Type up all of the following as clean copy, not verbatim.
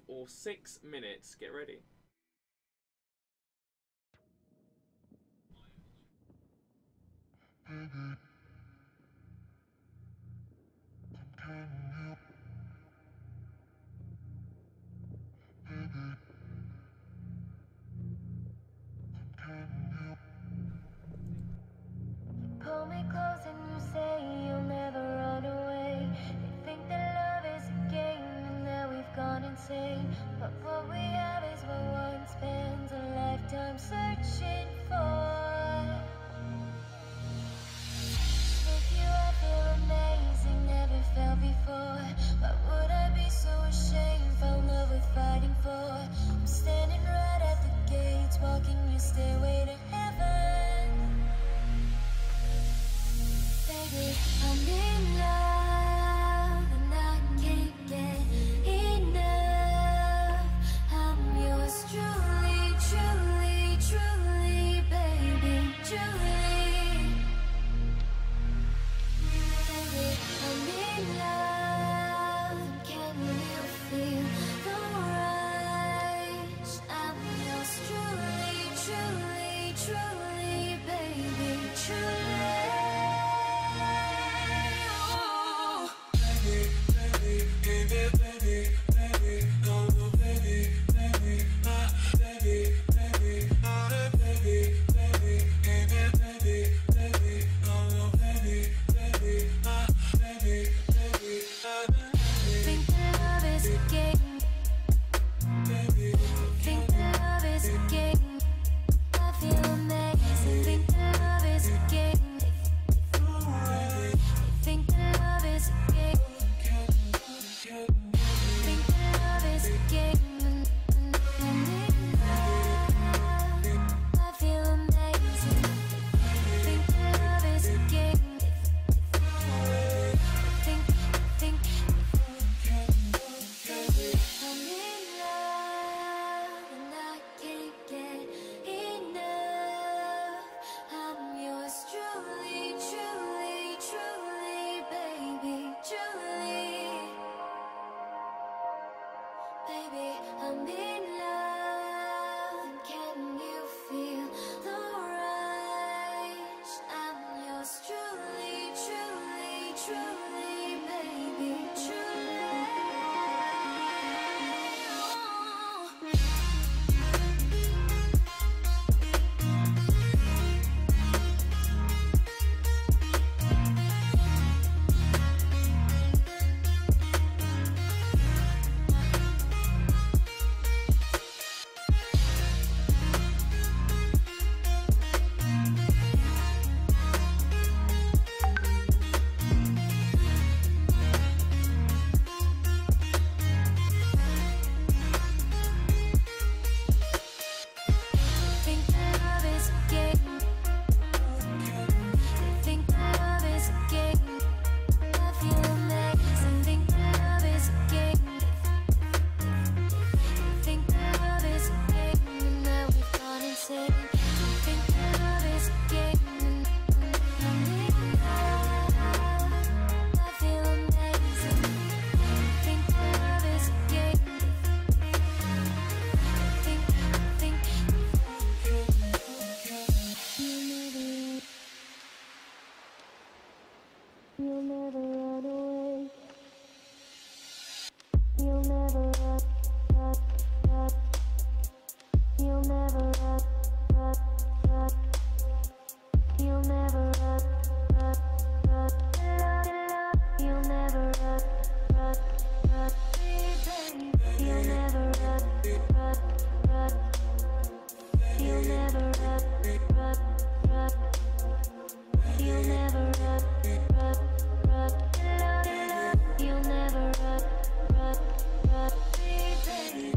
For 6 minutes. Get ready. Pull me close and you say you'll never run away. You think that love is a game and that we've gone insane. But what we have is what one spends a lifetime searching for. You'll never You'll never baby.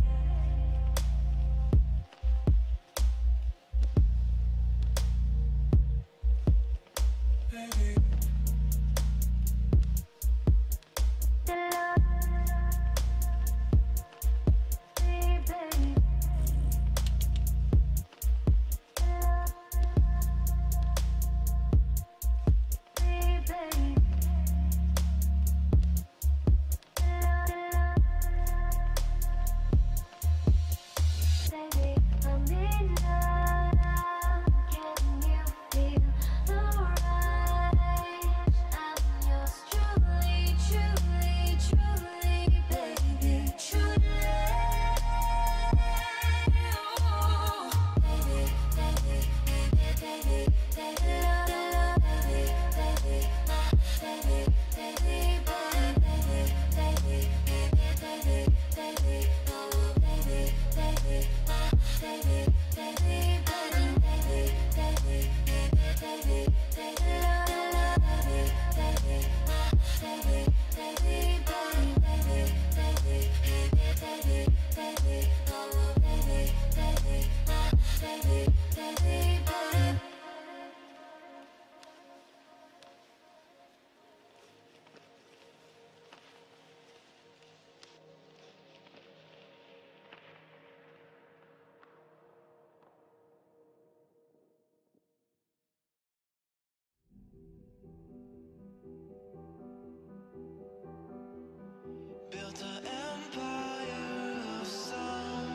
Built an empire of sound.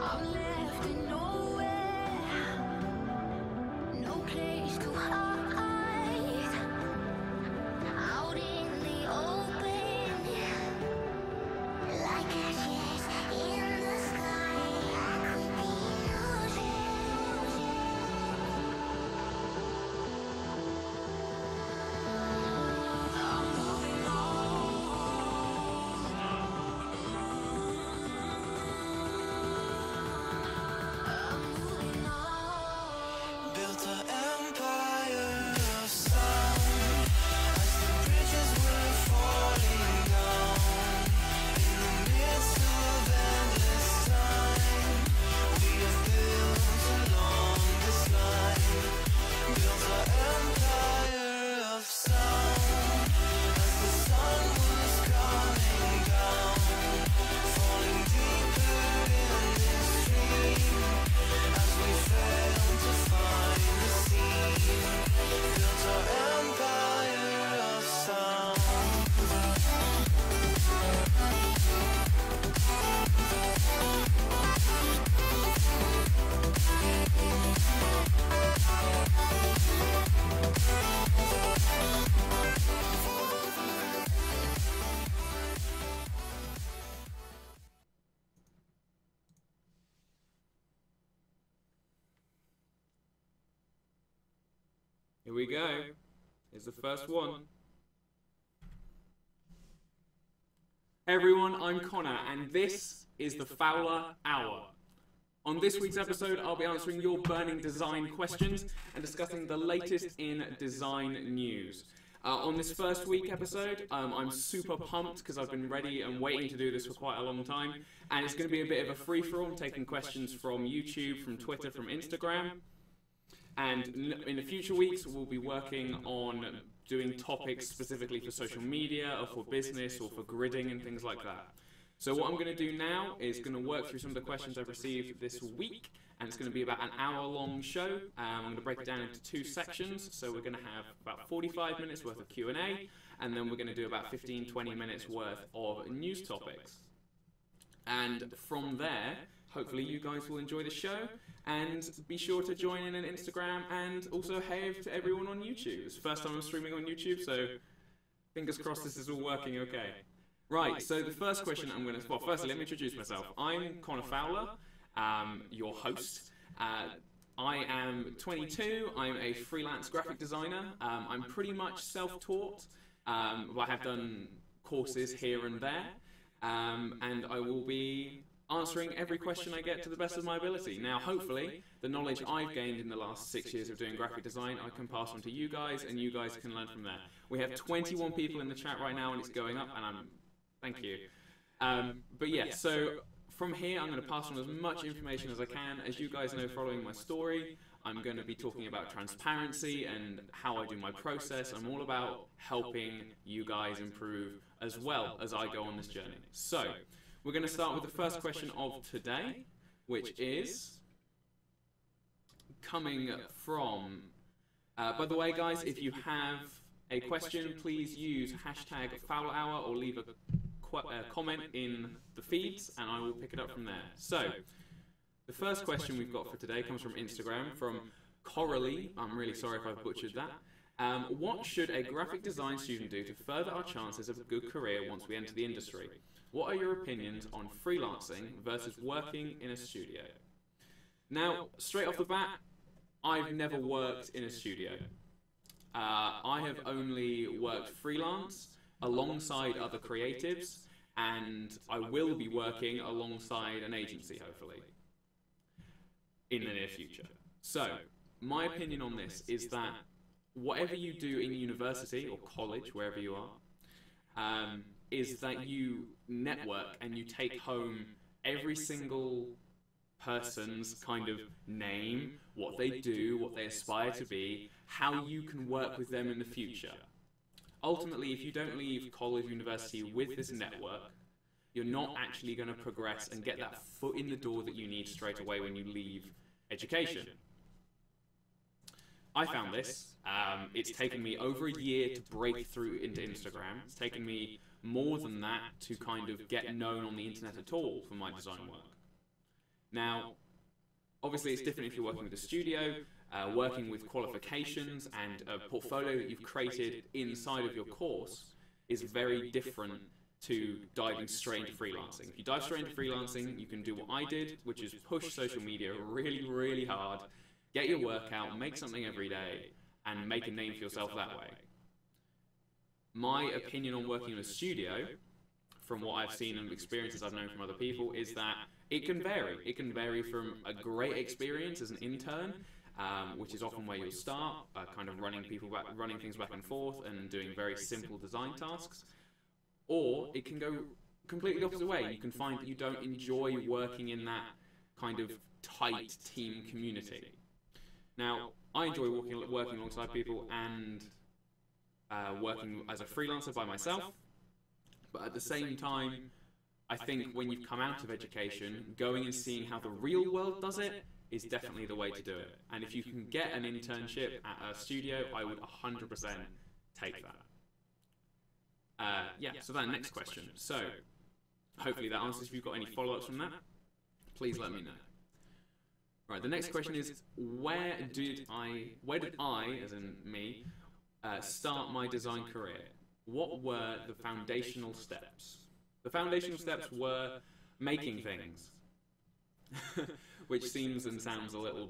I'm left in nowhere, no place to hide. Out in the open, like ashes in the sky, I could be losing. I'm moving on. Built an empire of sound as the bridges were falling down. In the midst of endless time, we have built along this line. Built an empire of sound as the sun was coming down, falling deeper in this dream as we failed to find the sea. Built our empire of sound. Here we go. Here's the first one. Hey everyone, I'm Connor, and this is the Fowler Hour. On this week's episode, I'll be answering your burning design questions and discussing the latest in design news. On this first week episode, I'm super pumped because I've been ready and waiting to do this for quite a long time, and it's going to be a bit of a free-for-all, taking questions from YouTube, from Twitter, from Instagram. And in the future weeks, we'll be working on doing topics specifically for social media or for business or for gridding and things like that. So what I'm going to do now is going to work through some of the questions I've received this week, and it's going to be about an hour-long show. I'm going to break it down into two sections. So we're going to have about 45 minutes worth of Q&A, and then we're going to do about 15-20 minutes worth of news topics. And from there, hopefully you guys will enjoy the show, and be sure to join in on Instagram, and also hey to everyone on YouTube. It's the first time I'm streaming on YouTube, so fingers crossed this is all working okay. Right, so the first question I'm going to... Well, firstly, let me introduce myself. I'm Connor Fowler, your host. I am 22. I'm a freelance graphic designer. I'm pretty much self-taught. I have done courses here and there, and I will be answering every question I get to the best of my ability. Now, hopefully, the knowledge I've gained in the last 6 years of doing graphic design, I can pass on to you guys, and you guys can learn from there. We have 21 people in the chat right now, and it's going up, and thank you. But yeah, so from here, I'm going to pass on as much information as I can. As you guys know, following my story, I'm going to be talking about transparency and how I do my process. I'm all about helping you guys improve as well as I go on this journey. So, we're going to start with the first question of today, which is coming from... by the way, guys, if you have a question, please use hashtag Fowler Hour or leave a comment in the feeds, and I will pick it up from there. So, the first question we've got for today comes from Instagram, from Coralie. I'm really sorry if I've butchered that. What should a graphic design student do to further our chances of a good career once we enter the industry? What are your opinions on freelancing versus working in a studio? Now, straight off the bat, I've never worked in a studio. I have only worked freelance alongside other creatives, and I will be working alongside an agency, hopefully, in the near future. So, my opinion on this is that whatever you do in university or college, wherever you are, is that you network and you take home every single person's kind of name, what they do, what they aspire to be, how you can work with them in the future. Ultimately, if you don't leave college, university with this network, you're not actually going to progress and get that foot in the door that you need straight away when you leave education. I found this. It's taken me over a year to break through into Instagram. It's taken me more than that to kind of get known on the internet at all for my design work. Now, obviously it's different if you're working with a studio, working with qualifications and a portfolio that you've created inside of your course is very different to diving straight into freelancing. If you dive straight into freelancing, you can do what I did, which is push social media really, really hard, get your work out, make something every day, and make a name for yourself that way. My opinion on working in a studio, from what I've seen and experiences I've known from other people, is that it can vary. It can vary from a great experience as an intern, which is often where you'll start, kind of running things back and forth and doing very simple design tasks, or it can go completely the opposite way. You can find that you don't enjoy working in that kind of tight team community. Now, I enjoy working alongside people and working as a freelancer by myself, but at the same time, I think when you've come out of education, going and seeing how the real world does it is definitely the way to do it. And if you can get an internship at a studio, I would 100% take that. So that next question. So, hopefully that answers. If you've got any follow-ups from that, please let me know. Right, the next question is, where did I, as in me, start my design career? What were the foundational steps? The foundational steps were making things, which seems and sounds a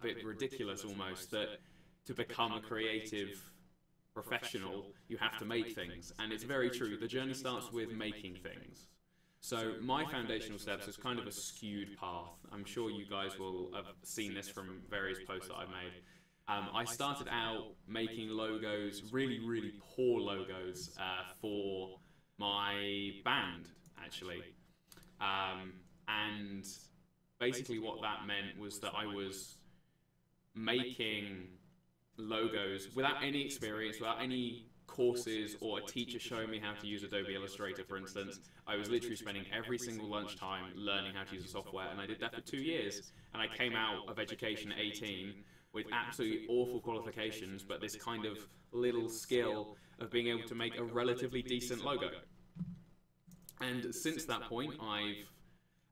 bit ridiculous almost, that to become a creative professional, you have to make things. And it's very true. The journey starts with making things. So my foundational steps is kind of a skewed path. I'm sure you guys will have seen this from various posts that I've made. I started out making logos, really, really poor logos for my band, actually. And basically what that meant was that I was making logos without any experience, without any courses or a teacher showing me how to use Adobe Illustrator, for instance. I was literally spending every single lunchtime learning how to use the software, and I did that for 2 years, and I came out of education at 18 with absolutely awful qualifications, but this kind of little skill of being able to make a relatively decent logo. And since that point,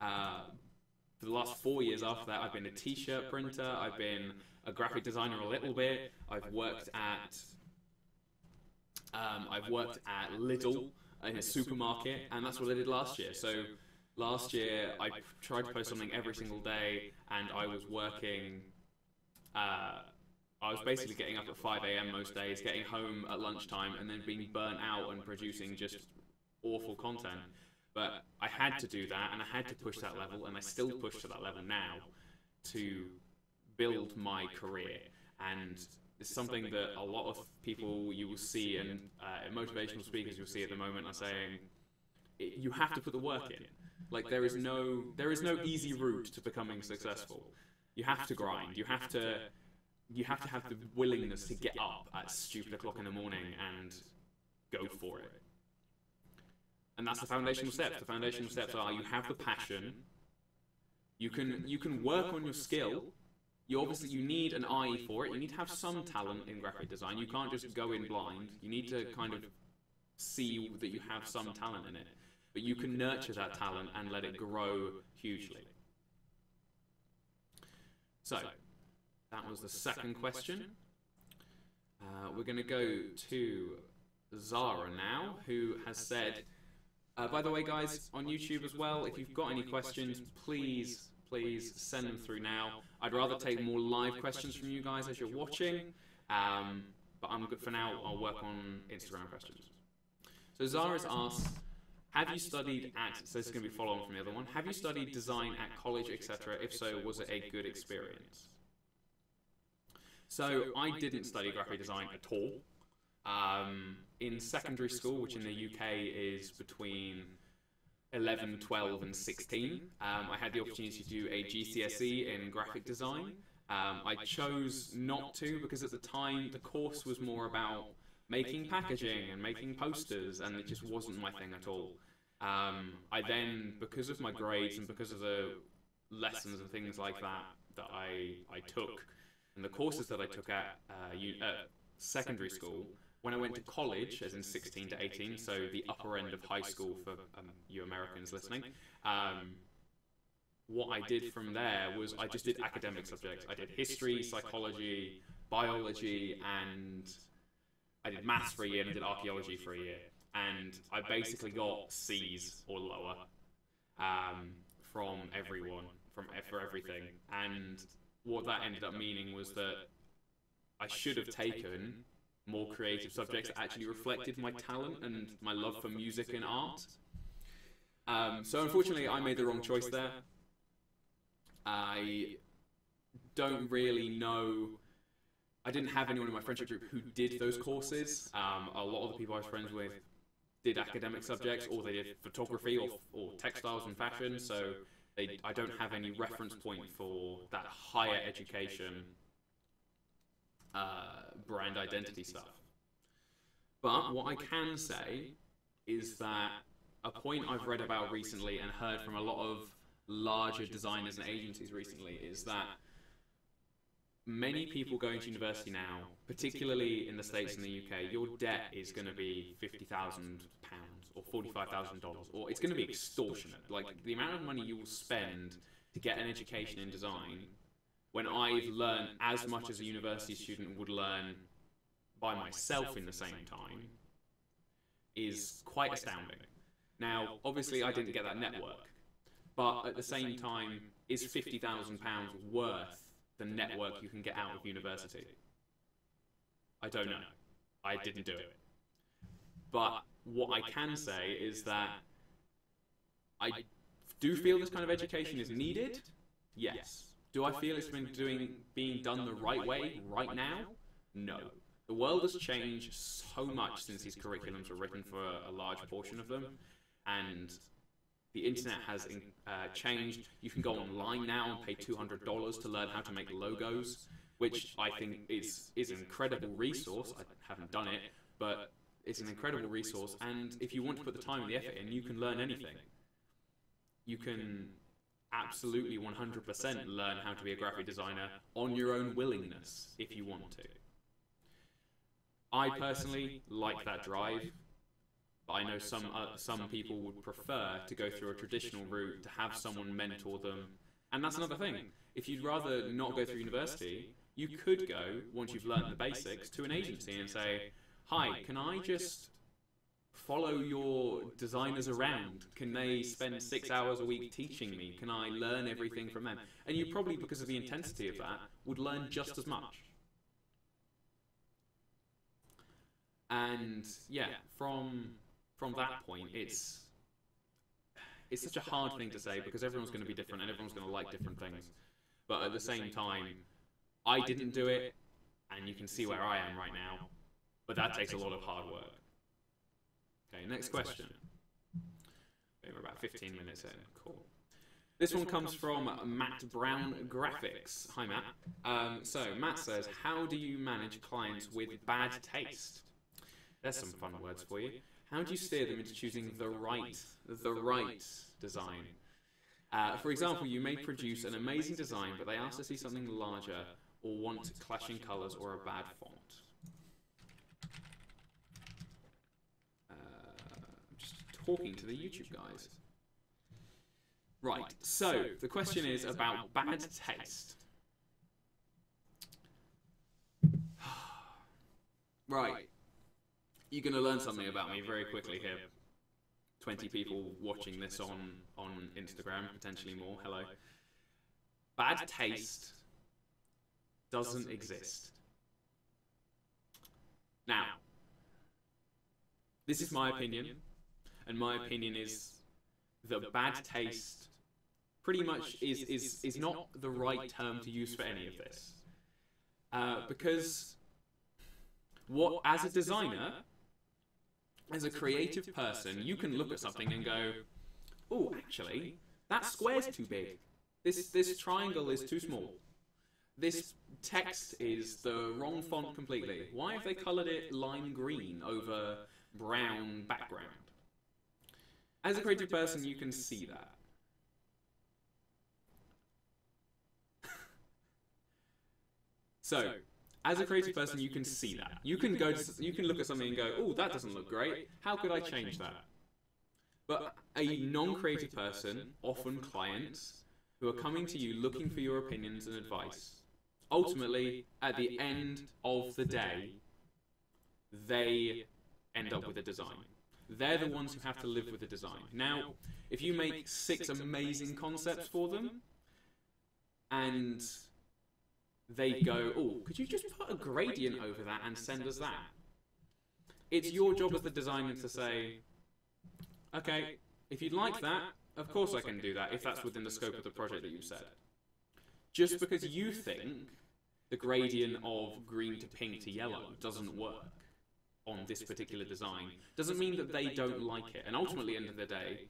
for the last 4 years after that, I've been a t-shirt printer, I've been a graphic designer a little bit, I've worked at Lidl in a supermarket, and that's what I did last year. So Last year, I tried to post something every single day, and I was working. I was basically getting up at 5 a.m. most days, getting home at lunchtime, and then being burnt out and producing just awful content. But I had to do that, and I had to push that level, and I still push to that level now to build my career. And it's something that a lot of people you will see, and motivational speakers you'll see at the moment are saying, you have to put the work in. Like there is no easy route to becoming successful. You have to grind. You have to have the willingness to get up at stupid o'clock in the morning and go for it. And that's the foundational steps. The foundational steps are: you have the passion. You can work on your skill. You need an eye for it. You need to have some talent in graphic design. You can't just go in blind. You need to kind of see that you have some talent in it. But you can nurture that talent and let it grow hugely. So, that was the second question. We're going to go to Zara now, who has said, by the way, guys, on YouTube as well, if you've got any questions, please send them through now. I'd rather take more live questions from you guys as you're watching, but I'm good for now. I'll work on Instagram questions. So Zara's asked, have you studied at, so this is going to be follow on from the other one, have you studied design at college, etc.? If so, was it a good experience? So I didn't study graphic design at all. In secondary school, which in the UK is between 11, 12 and 16, I had the opportunity to do a GCSE in graphic design. I chose not to because at the time the course was more about making packaging and making posters, and it just wasn't my thing at all. I then, because of my grades and because of the lessons and things like that that I took, and the courses that I took at secondary school, when I went to college, as in 16 to 18, so the upper end of high school for you Americans listening, what I did from there was I just did academic subjects. I did history, psychology, biology, and I did maths for a year and I did archaeology for a year. And I basically got C's or lower from everyone, for everything. And what that ended up meaning was that I should have taken more creative subjects that actually reflected my talent and my love for music and art. So unfortunately, I made the wrong choice there. I don't really know. I didn't have anyone in my friendship group who did those courses. A lot of the people I was friends with did academic subjects, or they did photography or textiles and fashion, so I don't have any reference point for that higher education brand identity stuff. But what I can say is that a point I've read about recently and heard from a lot of larger designers and agencies recently is that many people going to university now, particularly in the States and the UK, your debt is going to be £50,000 or $45,000, or it's going to be extortionate. Like, the amount of money you will spend to get an education in design, when I've learned as much as a university student would learn by myself in the same time, is quite astounding. Now, obviously I didn't get that network, but at the same time, is £50,000 worth the network you can get out of university? I don't know. I didn't do it. But what I can say is that I do feel this kind of education is needed. Yes. Do I feel it's being done the right way right now? No. The world has changed so much since these curriculums were written for a large portion of them, and the internet has changed. You can go online now and pay $200 to learn how to make logos, which I think is an incredible resource. I haven't done it, but it's an incredible resource, and if you want to put the time and the effort in, you can learn anything. You can absolutely 100% learn how to be a graphic designer on your own willingness if you want to. I personally like that drive, but I know some people would prefer to go through a traditional route, to have someone mentor them. And that's another thing. If you'd rather not go through university, you could go, once you've learned the basics, to an agency and say, hi, can I just follow your designers around? Can they spend 6 hours a week teaching me? Can I learn everything from them? And you probably, because of the intensity of that, would learn just as much. And yeah, from that point, it's such a hard thing to say because everyone's going to be different and everyone's going to like different things. But at the same time, I didn't do it, and you can see where I am right now. But that takes a lot of hard work. Okay, next question. Okay, we're about 15 minutes in. Cool. This one comes from Matt Brown Graphics. Hi, Matt. So Matt says, how do you manage clients with bad taste? There's some fun words for you. How do you steer them into choosing the right design? For example, you may produce an amazing design, but they ask to see something larger or want clashing colors or a bad font. I'm just talking to the YouTube guys. Right, so the question is about bad taste. Right. You're going to learn something about me very quickly here. 20 people watching this on Instagram, potentially more. Hello. Bad taste doesn't exist. Now, this is my opinion, and my opinion is that bad taste pretty much is not the right term to use for any of this. Because as a designer, as a creative person, you can look at something and go, oh, actually, that square's too big. This triangle is too small. This text is the wrong font completely. Why have they colored it lime green over brown background? As a creative person, you can see that. So, as a creative person, you can see that. You can look at something and go, oh, that doesn't look great. How could I change that? But a non-creative person, often clients, who are coming to you looking for your opinions and advice, ultimately, at the end of the day, they end up with a design. They're the ones who have to live with the design. Now, if you make 6 amazing concepts for them, and they go, oh, could you just put a gradient over that and send us that? It's your job as the designer to say, okay, if you'd like that, of course I can do that, if that's within the scope of the project that you've said. Just because you think the gradient of green to pink to yellow doesn't work on this particular design, doesn't mean that they don't like it. And ultimately, at the end of the day,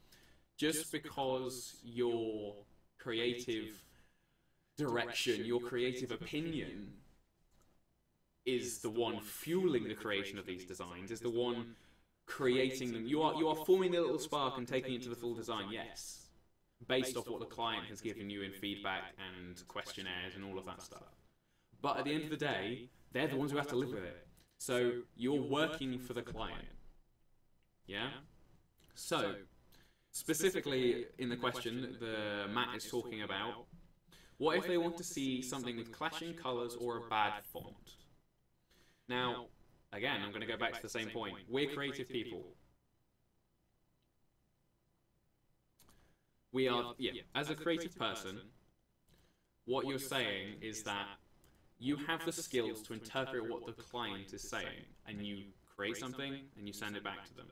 just because your creative direction, your creative opinion is the one fueling the creation of these designs, is the one creating them. You are forming the little spark and taking it to the full design, yes, based off what the client has given you in feedback and questionnaires and all of that stuff. But at the end of the day, they're the ones who have to live with it. So you're working for the client. Yeah? So, specifically in the question, Matt is talking about, what if they want to see something with clashing colors or a bad font? Now, again, I'm going to go back to the same point. We're creative people. We are, as a creative person, what you're saying is that you have the skills to interpret what the client is saying, and you create something and you send it back to them.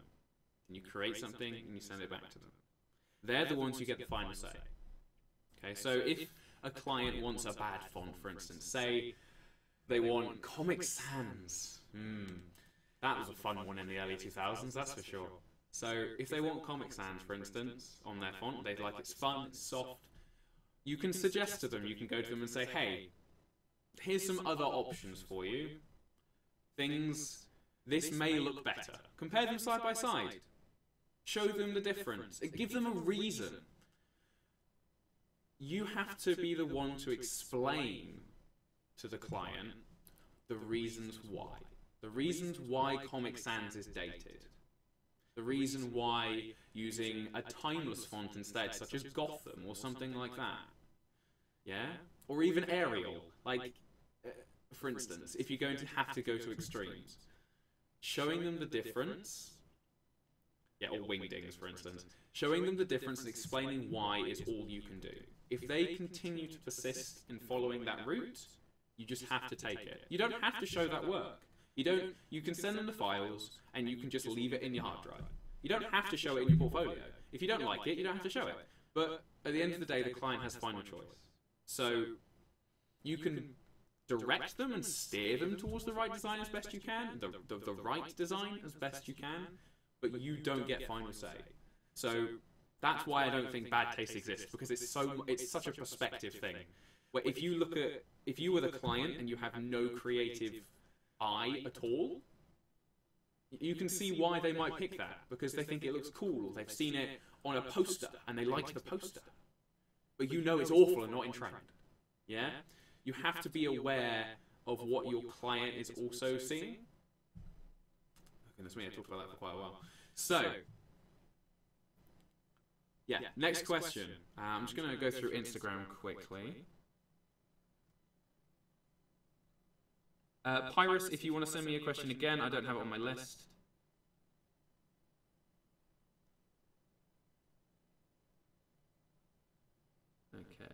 And you create something and you send it back to them. They're the ones who get the final say. Okay, so if a client wants a bad font, for instance, say they want Comic Sans. That was a fun one in the early 2000s, that's for sure. So if they want Comic Sans, for instance, on their font, they'd like it's fun, it's soft. You can suggest to them, you can go to them and say, hey, here's some other options for you. This may look better. Compare them side by side. Show them the difference. Give them a reason. You have to be the one to explain to the client the reasons why. The reasons why Comic Sans is dated. The reason why using a timeless font instead, such as Gotham or something like that. Yeah? Or even Arial. Like, for instance, if you're going to have to go to extremes. Showing them the difference Yeah, or wingdings, for instance. Showing them the difference and explaining why is all you can do. If they continue to persist in following that route, you just have to take it. You don't have to show that work. You can send them the files, and you can just leave it in your hard drive. You don't have to show it in your portfolio. If you don't like it, you don't have to show it. But at the end of the day, the client has final choice. So you can direct them and steer them towards the right design as best you can, the right design as best you can, but you don't get final say. So that's why I don't think bad taste exists, because it's such a perspective thing. Where if you were the client and you have no creative eye at all, you can see why they might pick that, because they think it looks cool, or they've seen it on a poster and they like the poster. But you know it's awful and not in trend. Yeah? You have to be aware of what your client is also seeing. Goodness me, I talked about that for quite a while. So, yeah, next question. I'm just going to go through Instagram quickly. Pyrus, if you want to send me a question again, I don't have it on my list. Okay.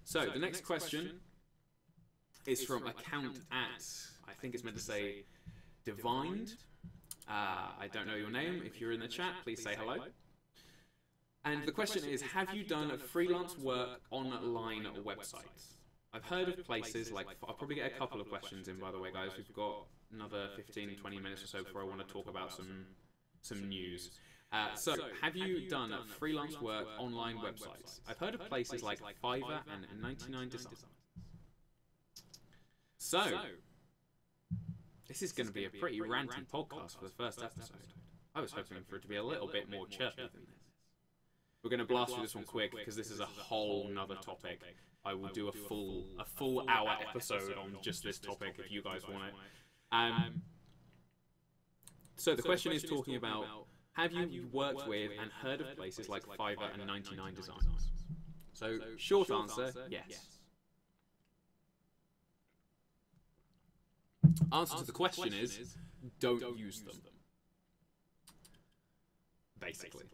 So, the next question is from account at, I think it's meant to say, Divined. I don't know your name. If you're in the chat, please say hello. And the question is, have you done freelance work online websites? I've heard of places like, I'll probably get a couple of questions in, by the way, guys. We've got another 15, 20 minutes or so before I want to talk about some news. So, have you done freelance work online websites? I've heard of places like Fiverr and 99 Designs. So, this is going to be a pretty ranty podcast for the first episode. I was hoping for it to be a little bit more chirpy than this. We're going to blast through this one quick because this is a whole nother topic. I will do a full hour episode on just this topic if you guys want it. So the question is talking about, have you worked with and heard of places like Fiverr and 99 Designs? So short answer, yes. Answer to the question is, don't use them. Basically.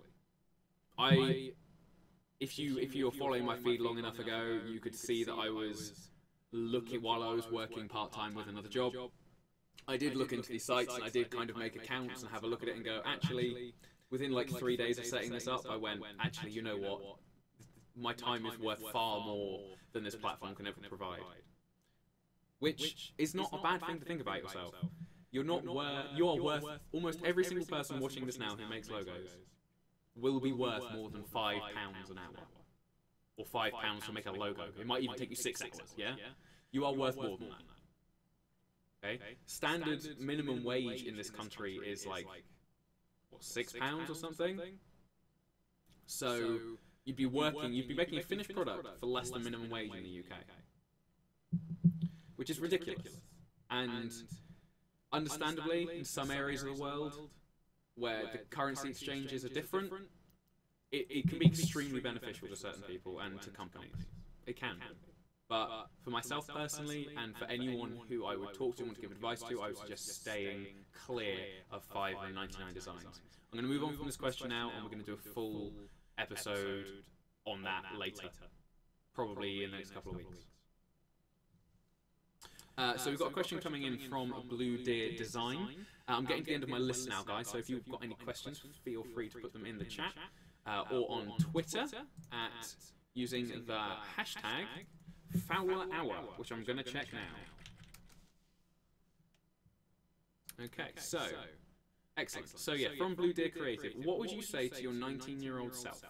If you were following my feed long enough ago, you could see that I was looking, while I was working part-time with another job, I did look into these sites and I did kind of make accounts and have a look at it and go, actually, within like 3 days of setting this up, I went, actually, you know what? My time is worth far more than this platform can ever provide. Which is not a bad thing to think about yourself. You are worth, almost every single person watching this now who makes logos will be worth more than £5 an hour. Or £5 to make a logo. It might even take you 6 hours, yeah? You are worth more than that. Okay? Standard minimum wage in this country is like, what, £6 or something? So, you'd be making a finished product for less than minimum wage in the UK. Which is ridiculous. And understandably, in some areas of the world, where the currency exchanges are different, it can be extremely beneficial to certain people and to companies. It can. But for myself personally, and for anyone who I would talk to and want to give advice to, I would suggest staying clear of Fiverr and 99 Designs. I'm going to move on from this question now, and we're going to do a full episode on that later. Probably in the next couple of weeks. So we've got a question coming in from Blue Deer Design. I'm getting to the end of my list now, guys, so if you've got any questions, feel free to put them in the chat or on Twitter at using the hashtag Fowler Hour, which I'm going to check now. Okay, so, excellent. So yeah, from Blue Deer Creative, what would you say to your 19-year-old self?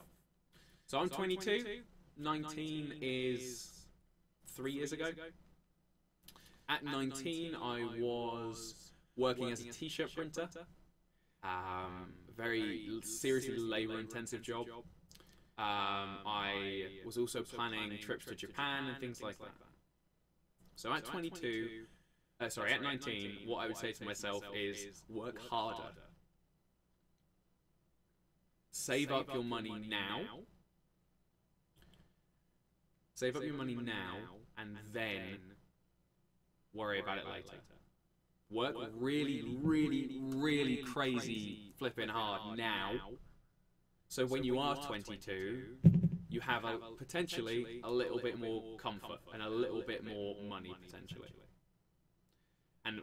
So I'm 22, 19 is 3 years ago. At 19, I was working as a t-shirt printer. Very seriously labor-intensive job. I was also planning trips to Japan and things like that. So at 19, what I would say to myself is work harder. Save up your money now. Save up your money now, and then worry about it later. work really, really, really crazy flipping hard now. So when you are 22, you have potentially a little bit more comfort and a little bit more money potentially. And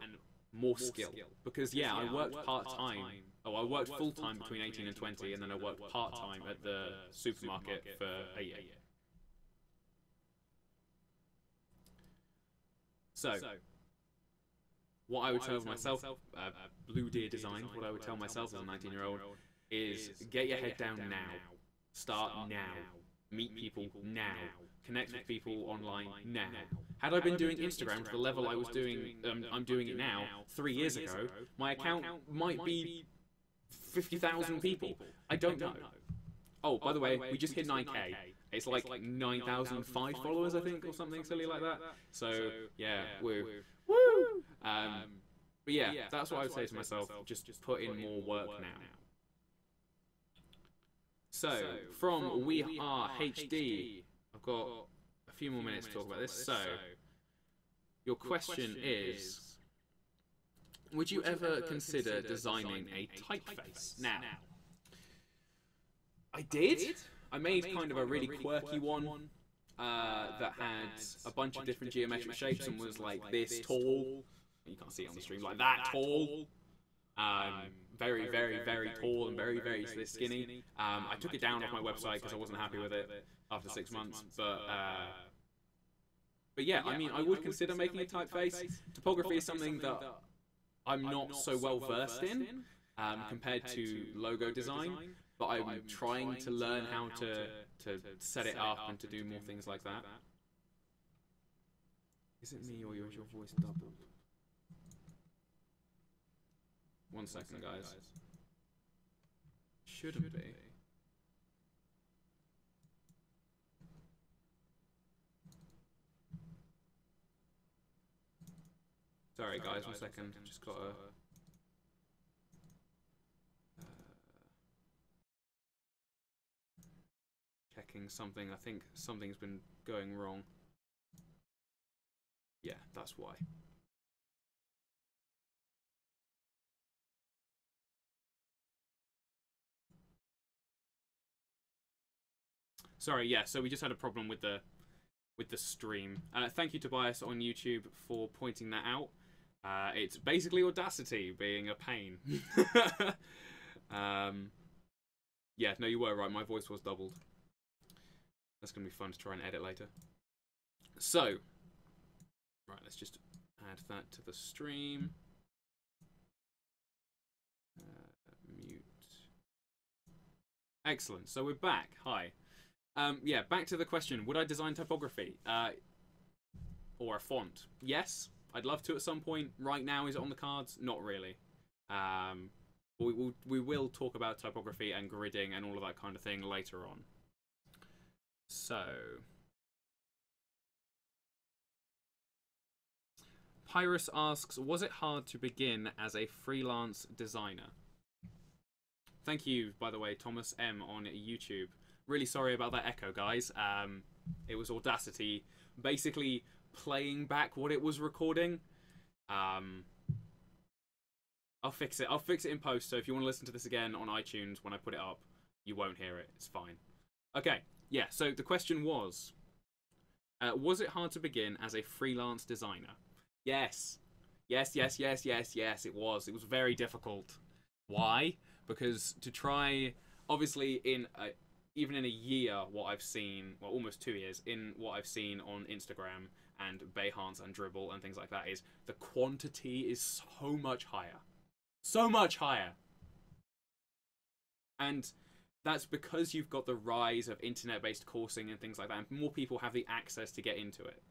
more skill. Because yeah, I worked part-time. Oh, I worked full-time between 18 and 20, and then I worked part-time at the supermarket for a year. So, what I would tell myself, Blue Deer Design, what I would tell myself as a 19-year-old is get your head down now. Start now. Meet people now. Connect with people online now. Had I been doing Instagram to the level I was doing, I'm doing it now, 3 years ago, my account might be 50,000 people. I don't know. Oh, by the way, we just hit 9K. It's like 9,005 followers, I think, or something silly like that. So, yeah, woo. But yeah, that's what I would say to myself. Just put in more work now. So, from We Are HD, I've got a few more minutes to talk about this. So, your question is, would you ever consider designing a typeface? Now, I did. I made kind of a really quirky one that had a bunch of different geometric shapes and was like this tall. You can't see it on the stream, like that tall. Very, very, very tall and very, very skinny. I took it down off my website because I wasn't happy with it after 6 months. But yeah, I mean, I would consider making a typeface. Typography is something that I'm not so well versed in compared to logo design. But I'm trying to learn how to set it up and to do more things like that. Is it me or is your voice doubled? 1 second, guys. Shouldn't be. Sorry, guys, 1 second. Just gotta. Checking something. I think something's been going wrong. Yeah, that's why. Sorry, yeah, so we just had a problem with the stream. Thank you, Tobias, on YouTube for pointing that out. It's basically Audacity being a pain. Yeah, no, you were right. My voice was doubled. That's going to be fun to try and edit later. So, right, let's just add that to the stream. Mute. Excellent. So we're back. Hi. Yeah, back to the question. Would I design typography? Or a font? Yes. I'd love to at some point. Right now, is it on the cards? Not really. We will talk about typography and gridding and all of that kind of thing later on. So, Pyrus asks, was it hard to begin as a freelance designer? Thank you, by the way, Thomas M on YouTube. Really sorry about that echo, guys. It was Audacity basically playing back what it was recording. I'll fix it. I'll fix it in post, so if you want to listen to this again on iTunes when I put it up, you won't hear it. It's fine. Okay, yeah, so the question was it hard to begin as a freelance designer? Yes. Yes, yes, yes, yes, yes, it was. It was very difficult. Why? Because to try, obviously, even in a year, what I've seen, well, almost 2 years, in what I've seen on Instagram and Behance and Dribble and things like that, is the quantity is so much higher. So much higher. And that's because you've got the rise of internet-based coursing and things like that, and more people have the access to get into it.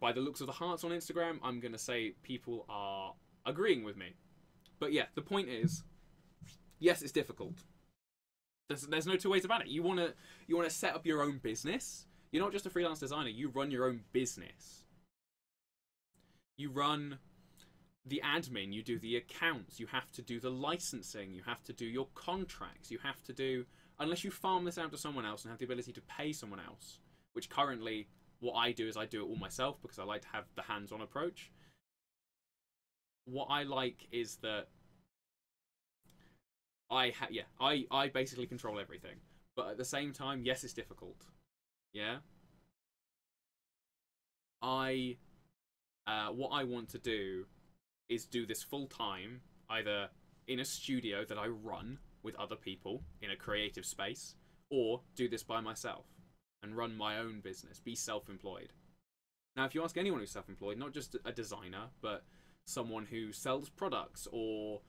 By the looks of the hearts on Instagram, I'm going to say people are agreeing with me. But yeah, the point is, yes, it's difficult. There's no two ways about it. You want to set up your own business. You're not just a freelance designer. You run your own business. You run the admin. You do the accounts. You have to do the licensing. You have to do your contracts. You have to do, unless you farm this out to someone else and have the ability to pay someone else, which currently what I do is I do it all myself because I like to have the hands-on approach. what I like is that I basically control everything. But at the same time, yes, it's difficult. Yeah. What I want to do is do this full time, either in a studio that I run with other people in a creative space, or do this by myself and run my own business, be self-employed. Now, if you ask anyone who's self-employed, not just a designer, but someone who sells products or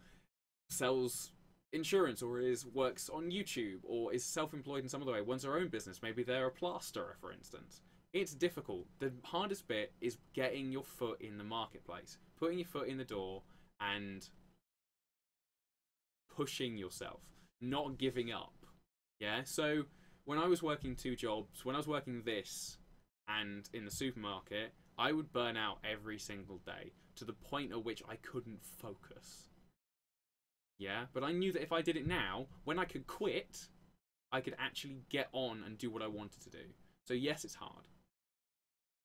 sells insurance or works on YouTube or is self-employed in some other way, runs their own business, maybe they're a plasterer, for instance. It's difficult. The hardest bit is getting your foot in the marketplace, putting your foot in the door and pushing yourself, not giving up. Yeah, so when I was working 2 jobs, when I was working this and in the supermarket, I would burn out every single day to the point at which I couldn't focus. Yeah, but I knew that if I did it now, when I could quit, I could actually get on and do what I wanted to do. So yes, it's hard.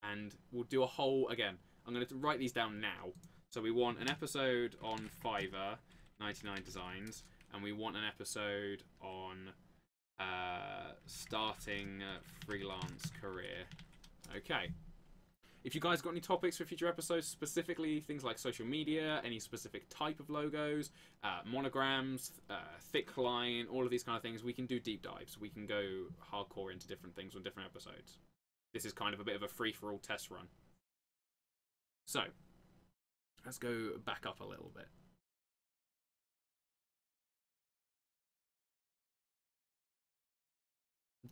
And we'll do a whole, again, I'm going to write these down now. So we want an episode on Fiverr, 99 Designs, and we want an episode on starting a freelance career. Okay. If you guys got any topics for future episodes, specifically things like social media, any specific type of logos, monograms, thick line, all of these kind of things, we can do deep dives. We can go hardcore into different things on different episodes. This is kind of a bit of a free-for-all test run. So, let's go back up a little bit.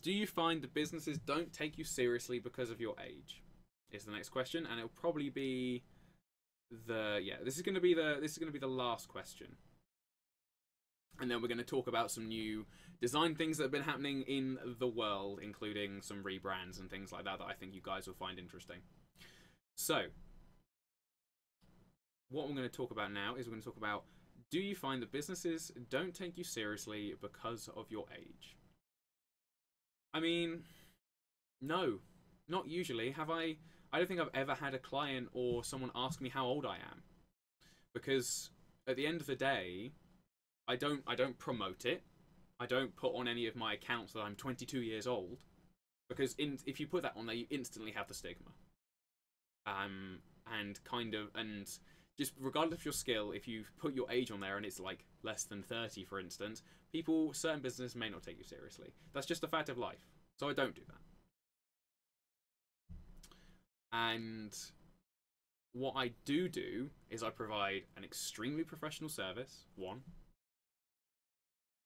Do you find that businesses don't take you seriously because of your age? Is the next question, and it'll probably be this is going to be the last question. And then we're going to talk about some new design things that have been happening in the world, including some rebrands and things like that I think you guys will find interesting. So, what we're going to talk about now is we're going to talk about, do you find that businesses don't take you seriously because of your age? I mean, no, not usually. I don't think I've ever had a client or someone ask me how old I am. Because at the end of the day, I don't promote it. I don't put on any of my accounts that I'm 22 years old, because if you put that on there, you instantly have the stigma. And just regardless of your skill, if you put your age on there and it's like less than 30, for instance, certain businesses may not take you seriously. That's just a fact of life. So I don't do that. And what I do is I provide an extremely professional service, 1.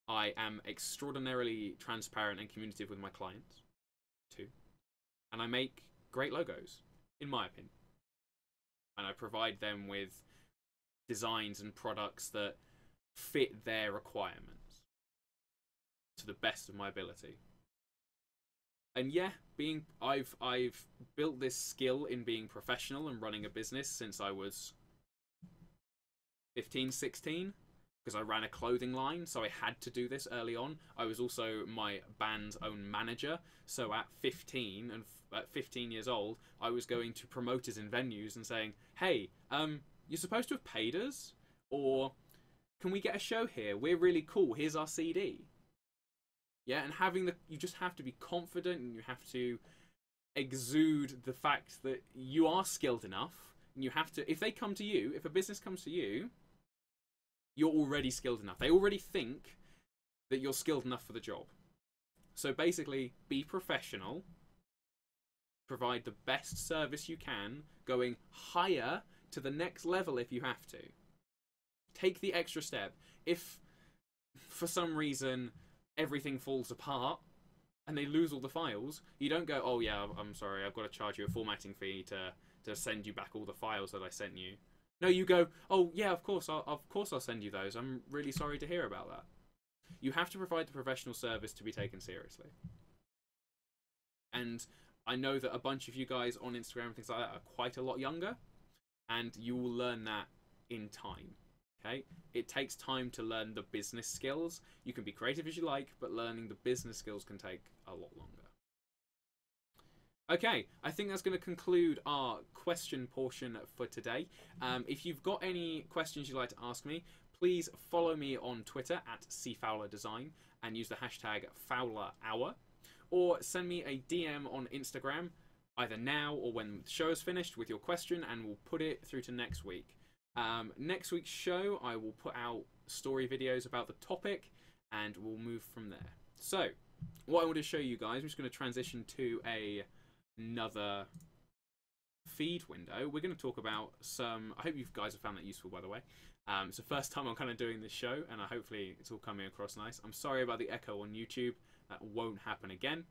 I am extraordinarily transparent and communicative with my clients, 2. And I make great logos, in my opinion. And I provide them with designs and products that fit their requirements to the best of my ability. And yeah, I've built this skill in being professional and running a business since I was 15, 16, because I ran a clothing line, so I had to do this early on. I was also my band's own manager, so at 15 years old, I was going to promoters in venues and saying, "Hey, you're supposed to have paid us, or can we get a show here? We're really cool. Here's our CD." Yeah, and you just have to be confident, and you have to exude the fact that you are skilled enough, and you have to, if a business comes to you, you're already skilled enough. They already think that you're skilled enough for the job. So basically, be professional, provide the best service you can, going higher to the next level if you have to. Take the extra step. If, for some reason, everything falls apart and they lose all the files, you don't go, "Oh yeah, I'm sorry, I've got to charge you a formatting fee to send you back all the files that I sent you." No, you go, "Oh yeah, of course I'll send you those. I'm really sorry to hear about that." You have to provide the professional service to be taken seriously. And I know that a bunch of you guys on Instagram and things like that are quite a lot younger, and you will learn that in time. Okay? It takes time to learn the business skills. You can be creative as you like, but learning the business skills can take a lot longer. Okay, I think that's going to conclude our question portion for today. If you've got any questions you'd like to ask me, please follow me on Twitter at @cfowlerdesign and use the hashtag Fowler Hour, or send me a DM on Instagram either now or when the show is finished with your question, and we'll put it through to next week. Next week's show, I will put out story videos about the topic, and we'll move from there. So, what I want to show you guys, I'm just going to transition to another feed window. We're going to talk about some. I hope you guys have found that useful, by the way. It's the first time I'm kind of doing this show, and hopefully it's all coming across nice. I'm sorry about the echo on YouTube. That won't happen again.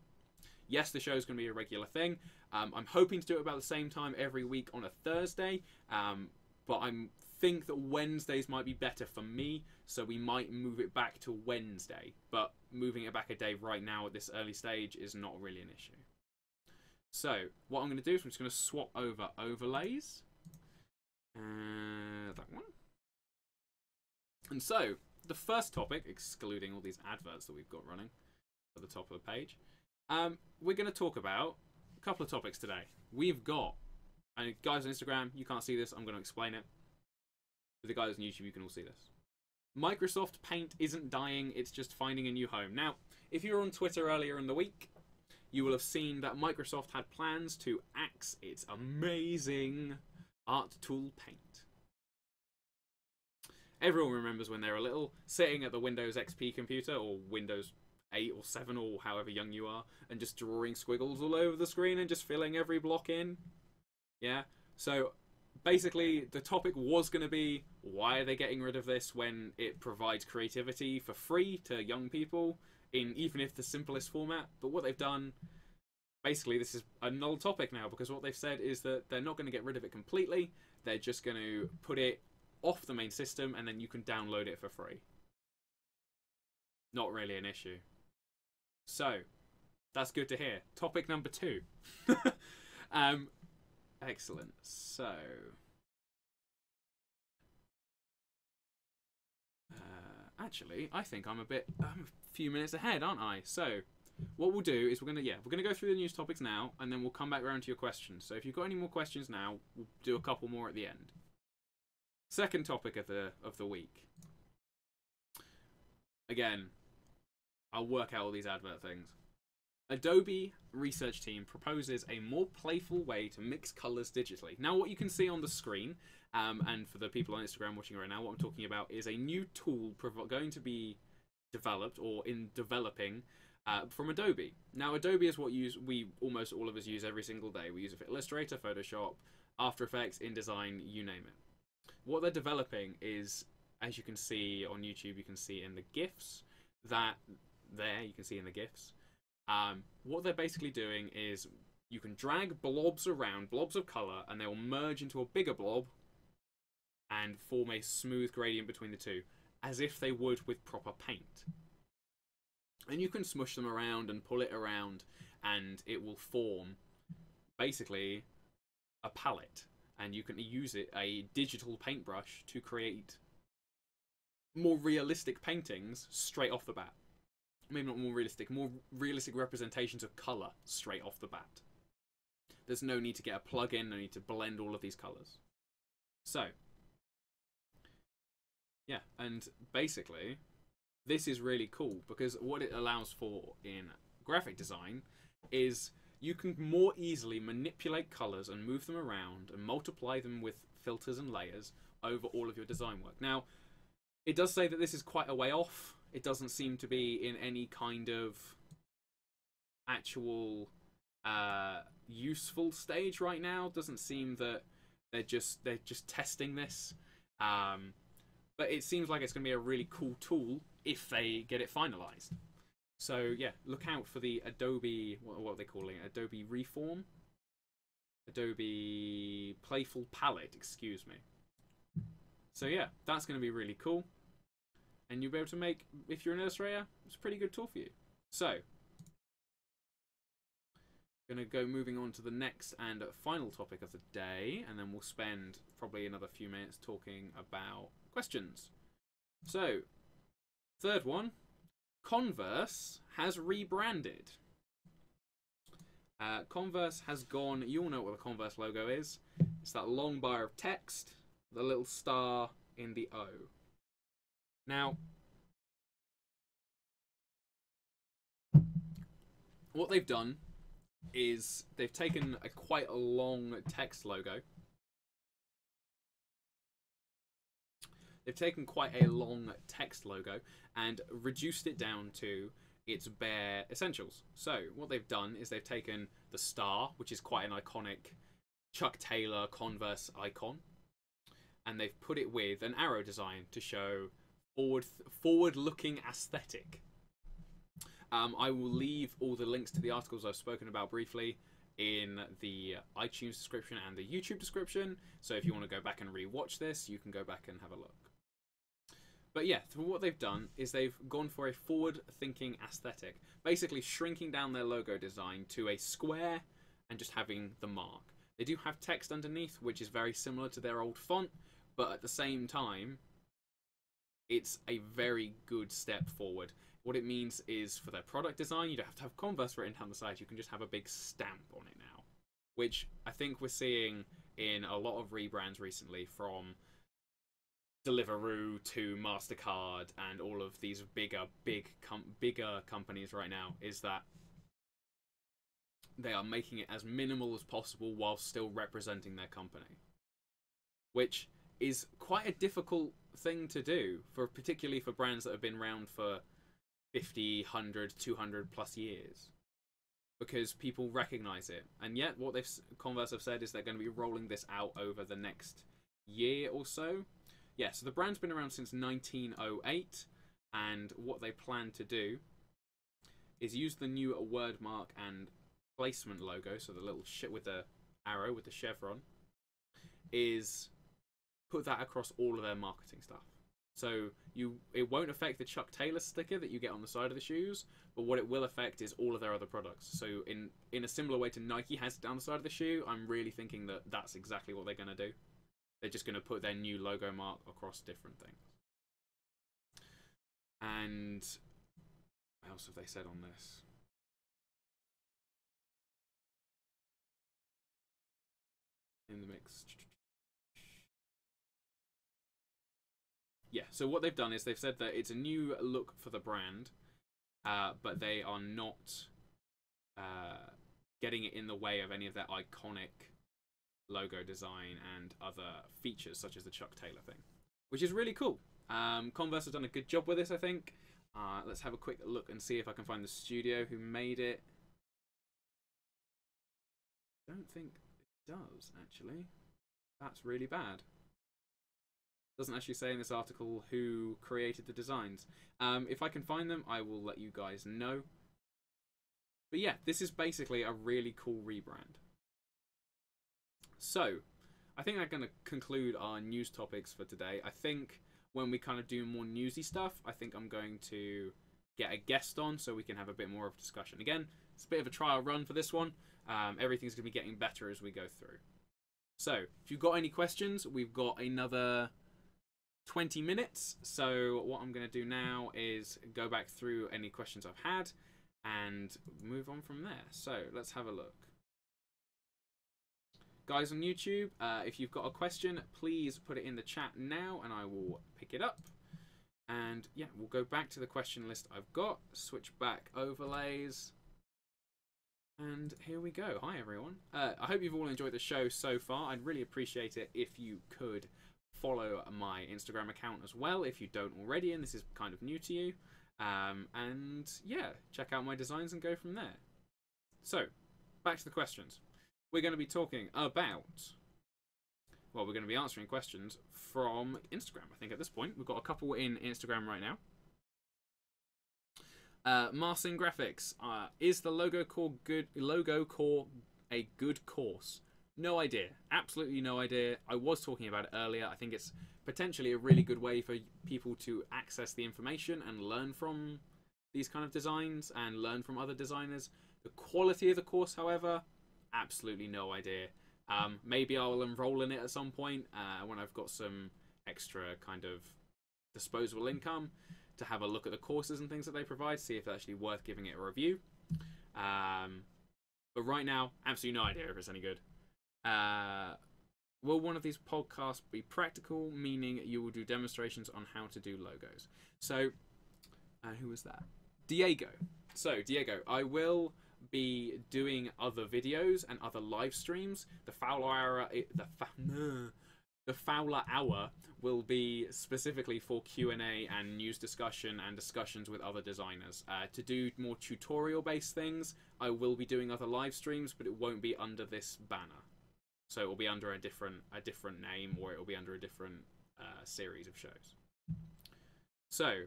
Yes, the show is going to be a regular thing. I'm hoping to do it about the same time every week on a Thursday, but I think that Wednesdays might be better for me, so we might move it back to Wednesday. But moving it back a day right now at this early stage is not really an issue. So, what I'm going to do is I'm just going to swap over overlays. That one. And so, the first topic, excluding all these adverts that we've got running at the top of the page, we're going to talk about a couple of topics today. We've got, and guys on Instagram, you can't see this, I'm going to explain it. For the guys on YouTube, you can all see this. Microsoft Paint isn't dying, it's just finding a new home. Now, if you were on Twitter earlier in the week, you will have seen that Microsoft had plans to axe its amazing art tool Paint. Everyone remembers when they were little, sitting at the Windows XP computer, or Windows 8 or 7, or however young you are, and just drawing squiggles all over the screen and just filling every block in. Yeah? So, basically, the topic was going to be, why are they getting rid of this when it provides creativity for free to young people, in even if the simplest format? But what they've done, basically, this is a null topic now, because what they've said is that they're not going to get rid of it completely, they're just going to put it off the main system, and then you can download it for free. Not really an issue. So, that's good to hear. Topic number 2. Excellent. So, actually, I think I'm a few minutes ahead, aren't I? So, what we'll do is we're gonna go through the news topics now, and then we'll come back around to your questions. So, if you've got any more questions now, we'll do a couple more at the end. Second topic of the week. Again, I'll work out all these advert things. Adobe research team proposes a more playful way to mix colors digitally. Now, what you can see on the screen, and for the people on Instagram watching right now, what I'm talking about is a new tool going to be developed, or in developing, from Adobe. Now, Adobe is what we almost all of us use every single day. We use it for Illustrator, Photoshop, After Effects, InDesign, you name it. What they're developing is, as you can see on YouTube, you can see in the GIFs, you can see in the GIFs, what they're basically doing is you can drag blobs around, blobs of colour, and they will merge into a bigger blob and form a smooth gradient between the two, as if they would with proper paint. And you can smush them around and pull it around, and it will form basically a palette. And you can use a digital paintbrush to create more realistic paintings straight off the bat. Maybe not more realistic representations of colour straight off the bat. There's no need to get a plug-in, no need to blend all of these colours. So, yeah, and basically, this is really cool, because what it allows for in graphic design is you can more easily manipulate colours and move them around and multiply them with filters and layers over all of your design work. Now, it does say that this is quite a way off. It doesn't seem to be in any kind of actual useful stage right now. It doesn't seem that they're just testing this. But it seems like it's going to be a really cool tool if they get it finalised. So, yeah, look out for the Adobe, what are they calling it? Adobe Reform? Adobe Playful Palette, excuse me. So, yeah, that's going to be really cool. And you'll be able to make, if you're an illustrator, it's a pretty good tool for you. So, going to go moving on to the next and final topic of the day, and then we'll spend probably another few minutes talking about questions. So, third one. Converse has rebranded. Converse has gone. You all know what the Converse logo is. It's that long bar of text, the little star in the O. Now, what they've done is they've taken quite a long text logo. They've taken quite a long text logo and reduced it down to its bare essentials. So what they've done is they've taken the star, which is quite an iconic Chuck Taylor Converse icon, and they've put it with an arrow design to show forward-looking aesthetic. I will leave all the links to the articles I've spoken about briefly in the iTunes description and the YouTube description. So if you want to go back and re-watch this, you can go back and have a look. But yeah, what they've done is they've gone for a forward-thinking aesthetic, basically shrinking down their logo design to a square and just having the mark. They do have text underneath, which is very similar to their old font, but at the same time, it's a very good step forward. What it means is for their product design, you don't have to have Converse written down the side. You can just have a big stamp on it now, which I think we're seeing in a lot of rebrands recently, from Deliveroo to MasterCard and all of these bigger companies right now, is that they are making it as minimal as possible while still representing their company, which is quite a difficult thing to do, particularly for brands that have been around for 50, 100, 200 plus years, because people recognize it. And yet what Converse have said is they're going to be rolling this out over the next year or so. Yeah, so the brand's been around since 1908, and what they plan to do is use the new word mark and placement logo, so the little shit with the arrow with the chevron, is put that across all of their marketing stuff. So it won't affect the Chuck Taylor sticker that you get on the side of the shoes, but what it will affect is all of their other products. So in a similar way to Nike has it down the side of the shoe, I'm really thinking that that's exactly what they're going to do. They're just going to put their new logo mark across different things. And what else have they said on this? In the mix. Yeah, so what they've done is they've said that it's a new look for the brand, but they are not getting it in the way of any of their iconic logo design and other features, such as the Chuck Taylor thing, which is really cool. Converse has done a good job with this, I think. Let's have a quick look and see if I can find the studio who made it. I don't think it does, actually. That's really bad. Doesn't actually say in this article who created the designs. If I can find them, I will let you guys know. But yeah, this is basically a really cool rebrand. So, I think I'm going to conclude our news topics for today. I think when we kind of do more newsy stuff, I think I'm going to get a guest on so we can have a bit more of a discussion. Again, it's a bit of a trial run for this one. Everything's going to be getting better as we go through. So, if you've got any questions, we've got another 20 minutes. So what I'm going to do now is go back through any questions I've had and move on from there. So let's have a look. Guys on YouTube, if you've got a question, please put it in the chat now and I will pick it up. And yeah, we'll go back to the question list I've got, switch back overlays. And here we go. Hi everyone. I hope you've all enjoyed the show so far. I'd really appreciate it if you could follow my Instagram account as well if you don't already and this is kind of new to you. And yeah, check out my designs and go from there. So, back to the questions. We're going to be talking about, well, we're going to be answering questions from Instagram, I think, at this point. We've got a couple in Instagram right now. Marcin Graphics, is the logo core a good course? No idea. Absolutely no idea. I was talking about it earlier. I think it's potentially a really good way for people to access the information and learn from these kind of designs and learn from other designers. The quality of the course, however, absolutely no idea. Maybe I'll enroll in it at some point when I've got some extra kind of disposable income to have a look at the courses and things that they provide, see if it's actually worth giving it a review. But right now, absolutely no idea if it's any good. Will one of these podcasts be practical, meaning you will do demonstrations on how to do logos? So, who was that? Diego. So, Diego, I will be doing other videos and other live streams. The Fowler Hour will be specifically for Q&A and news discussion and discussions with other designers. To do more tutorial-based things, I will be doing other live streams, but it won't be under this banner. So it will be under a different name, or it will be under a different series of shows. So,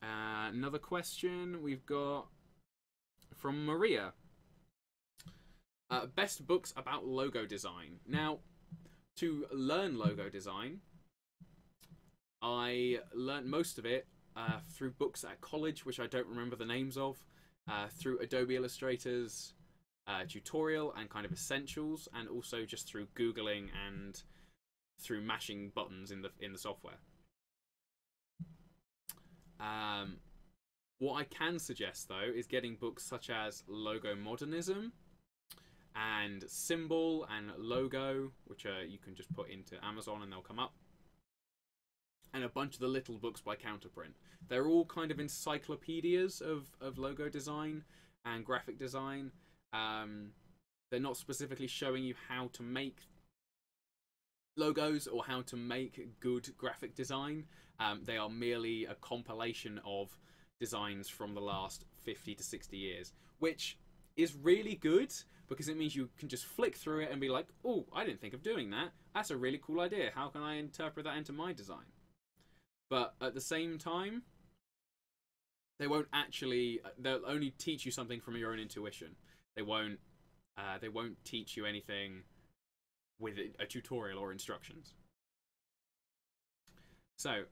another question we've got from Maria. Best books about logo design. Now, to learn logo design, I learned most of it through books at college, which I don't remember the names of, through Adobe Illustrator's tutorial and kind of essentials, and also just through Googling and through mashing buttons in the software. What I can suggest, though, is getting books such as Logo Modernism and Symbol and Logo, which you can just put into Amazon and they'll come up, and a bunch of the little books by Counterprint. They're all kind of encyclopedias of logo design and graphic design. They're not specifically showing you how to make logos or how to make good graphic design. They are merely a compilation of designs from the last 50 to 60 years, which is really good because it means you can just flick through it and be like, oh, I didn't think of doing that. That's a really cool idea. How can I interpret that into my design? But at the same time, they won't actually, they'll only teach you something from your own intuition. They won't teach you anything with a tutorial or instructions. So,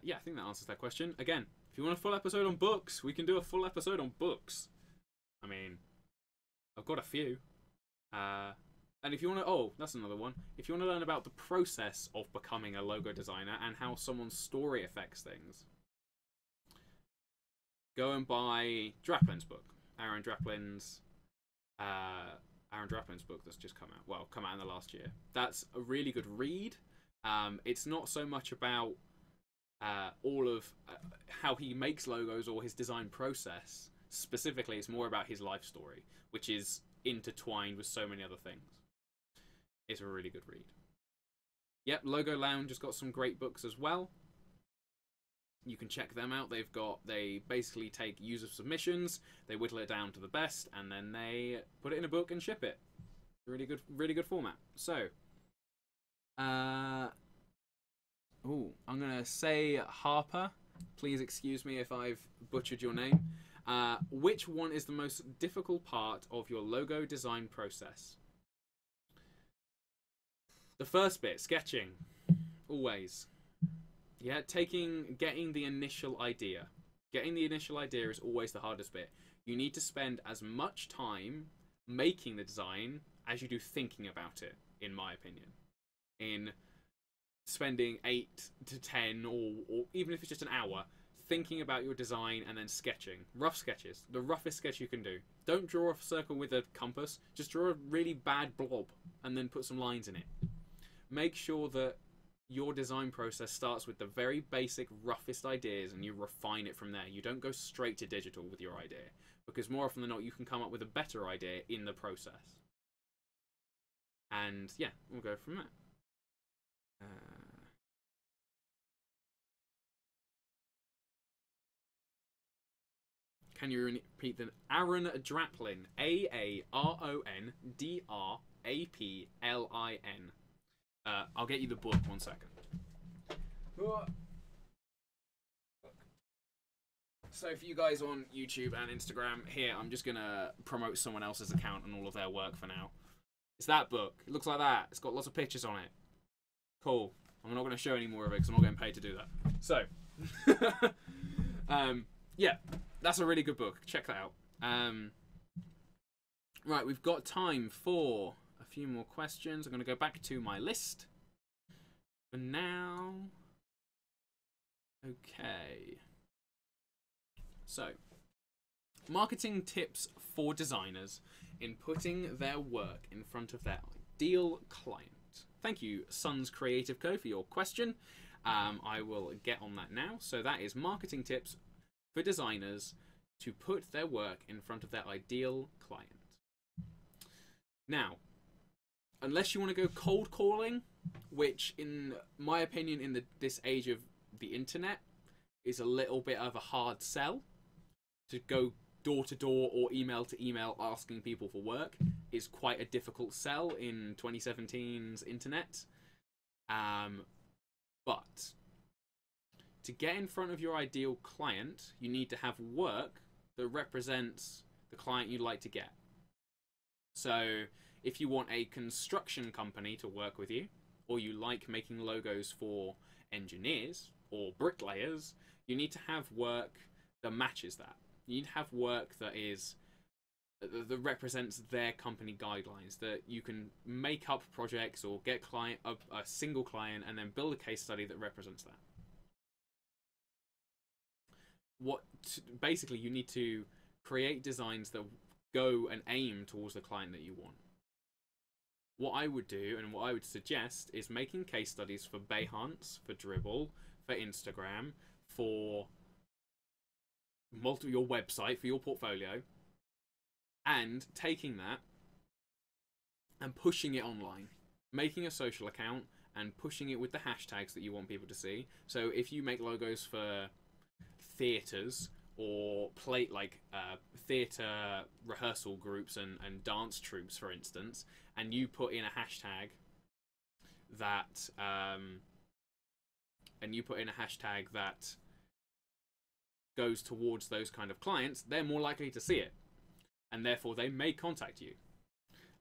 yeah, I think that answers that question. Again, if you want a full episode on books, we can do a full episode on books. I mean, I've got a few. And if you want to, oh, that's another one. If you want to learn about the process of becoming a logo designer and how someone's story affects things, go and buy Draplin's book. Aaron Draplin's book that's just come out. Well, come out in the last year. That's a really good read. It's not so much about all of how he makes logos or his design process. Specifically, it's more about his life story, which is intertwined with so many other things. It's a really good read. Yep, Logo Lounge has got some great books as well. You can check them out. They basically take user submissions, they whittle it down to the best, and then they put it in a book and ship it. Really good format. So, I'm gonna say Harper. Please excuse me if I've butchered your name. Which one is the most difficult part of your logo design process? The first bit, sketching. Always. Yeah, getting the initial idea. Getting the initial idea is always the hardest bit. You need to spend as much time making the design as you do thinking about it, in my opinion. In spending 8 to 10, or even if it's just an hour, thinking about your design and then sketching. Rough sketches. The roughest sketch you can do. Don't draw a circle with a compass. Just draw a really bad blob and then put some lines in it. Make sure that your design process starts with the very basic, roughest ideas and you refine it from there. You don't go straight to digital with your idea, because more often than not, you can come up with a better idea in the process. And yeah, we'll go from there. Can you repeat the Aaron Draplin? AARONDRAPLIN. I'll get you the book, 1 second. So for you guys on YouTube and Instagram, here, I'm just going to promote someone else's account and all of their work for now. It's that book. It looks like that. It's got lots of pictures on it. Cool. I'm not going to show any more of it because I'm not getting paid to do that. So, yeah, that's a really good book. Check that out. Right, we've got time for a few more questions. I'm going to go back to my list for now. Okay. So, marketing tips for designers. in putting their work in front of their ideal client? Thank you, Sons Creative Co, for your question. I will get on that now. So that is marketing tips for designers to put their work in front of their ideal client. Now, unless you want to go cold calling, which in my opinion in this age of the internet is a little bit of a hard sell, to go door to door or email to email asking people for work is quite a difficult sell in 2017's internet. But to get in front of your ideal client, you need to have work that represents the client you'd like to get. So if you want a construction company to work with you, or you like making logos for engineers or bricklayers, you need to have work that matches that. You need to have work that represents their company guidelines, that you can make up projects or get a single client and then build a case study that represents that. Basically, you need to create designs that go and aim towards the client that you want. What I would do and what I would suggest is making case studies for Behance, for Dribbble, for Instagram, for your website, for your portfolio, and taking that and pushing it online. Making a social account and pushing it with the hashtags that you want people to see. So if you make logos for theatres or theatre rehearsal groups and dance troupes, for instance, and you put in a hashtag that goes towards those kind of clients, they're more likely to see it, and therefore they may contact you.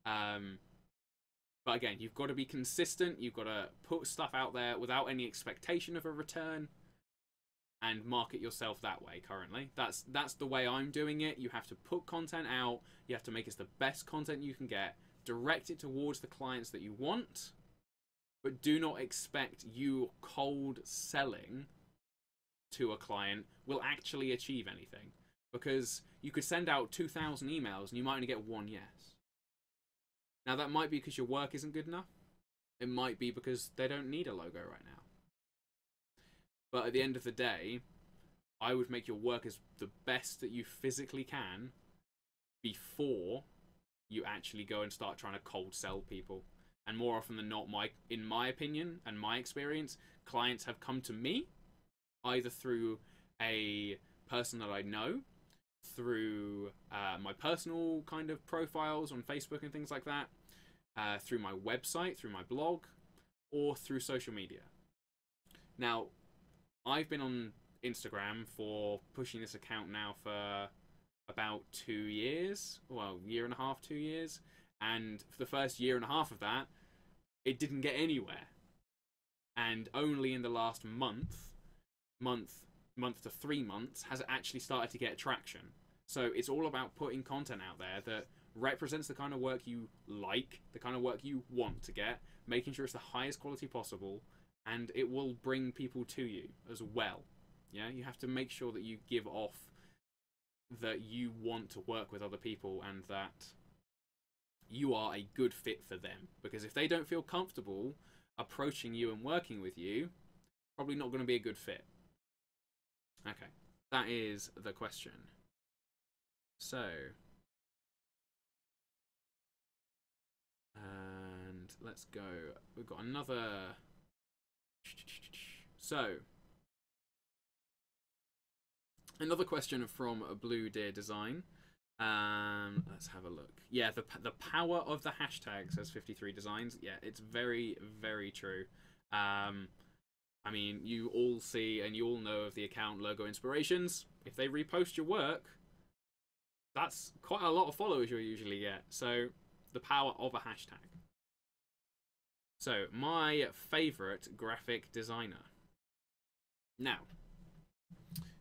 But again, you've got to be consistent. You've got to put stuff out there without any expectation of a return, and market yourself that way. Currently, that's the way I'm doing it. You have to put content out. You have to make it the best content you can get. Direct it towards the clients that you want, but do not expect you cold selling to a client will actually achieve anything, because you could send out 2,000 emails and you might only get one yes. Now that might be because your work isn't good enough. It might be because they don't need a logo right now. But at the end of the day, I would make your work as the best that you physically can before you actually go and start trying to cold sell people. And more often than not, in my opinion and my experience, clients have come to me either through a person that I know, through my personal kind of profiles on Facebook and things like that, through my website, through my blog, or through social media. Now, I've been on Instagram for pushing this account now for about 2 years, well, year and a half, 2 years, and for the first year and a half of that, it didn't get anywhere. And only in the last month to 3 months has it actually started to get traction. So it's all about putting content out there that represents the kind of work you like, the kind of work you want to get, making sure it's the highest quality possible, and it will bring people to you as well. Yeah, you have to make sure that you give off that you want to work with other people and that you are a good fit for them. Because if they don't feel comfortable approaching you and working with you, probably not going to be a good fit. Okay, that is the question. So, and let's go. We've got another. So, another question from Blue Deer Design. Let's have a look. Yeah, the power of the hashtag, says 53 Designs. Yeah, it's very, very true. I mean, you all see and you all know of the account Logo Inspirations. If they repost your work, that's quite a lot of followers you'll usually get. So, the power of a hashtag. So, my favourite graphic designer. Now,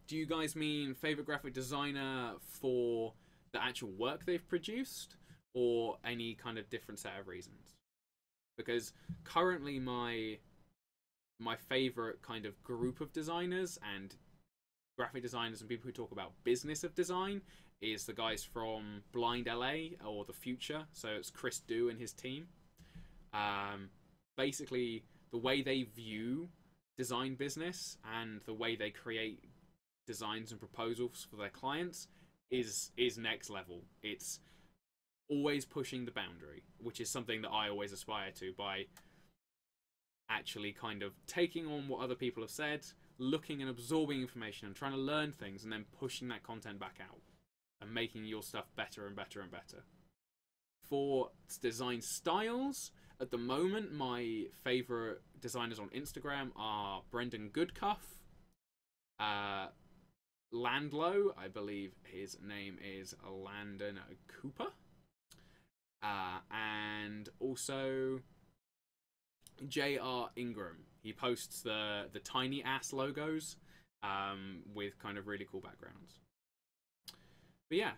do you guys mean favourite graphic designer for the actual work they've produced, or any kind of different set of reasons? Because currently my favourite kind of group of designers and graphic designers and people who talk about business of design is the guys from Blind LA or The Future. So it's Chris Du and his team. Basically, the way they view design business and the way they create designs and proposals for their clients is next level. It's always pushing the boundary, which is something that I always aspire to by actually kind of taking on what other people have said, looking and absorbing information and trying to learn things, and then pushing that content back out and making your stuff better and better and better. For design styles, at the moment, my favourite designers on Instagram are Brendan Goodcuff, Landlow, I believe his name is Landon Cooper, and also J.R. Ingram. He posts the tiny ass logos with kind of really cool backgrounds. But yeah,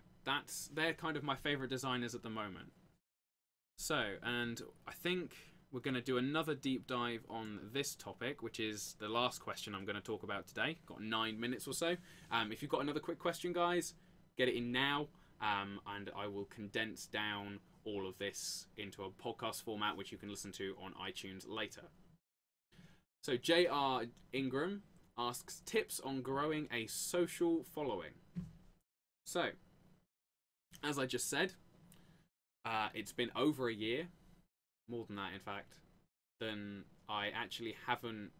they're kind of my favourite designers at the moment. So, and I think we're going to do another deep dive on this topic, which is the last question I'm going to talk about today. Got 9 minutes or so. If you've got another quick question, guys, get it in now, and I will condense down all of this into a podcast format, which you can listen to on iTunes later. So J.R. Ingram asks tips on growing a social following. So, as I just said, it's been over a year, more than that in fact, than I actually haven't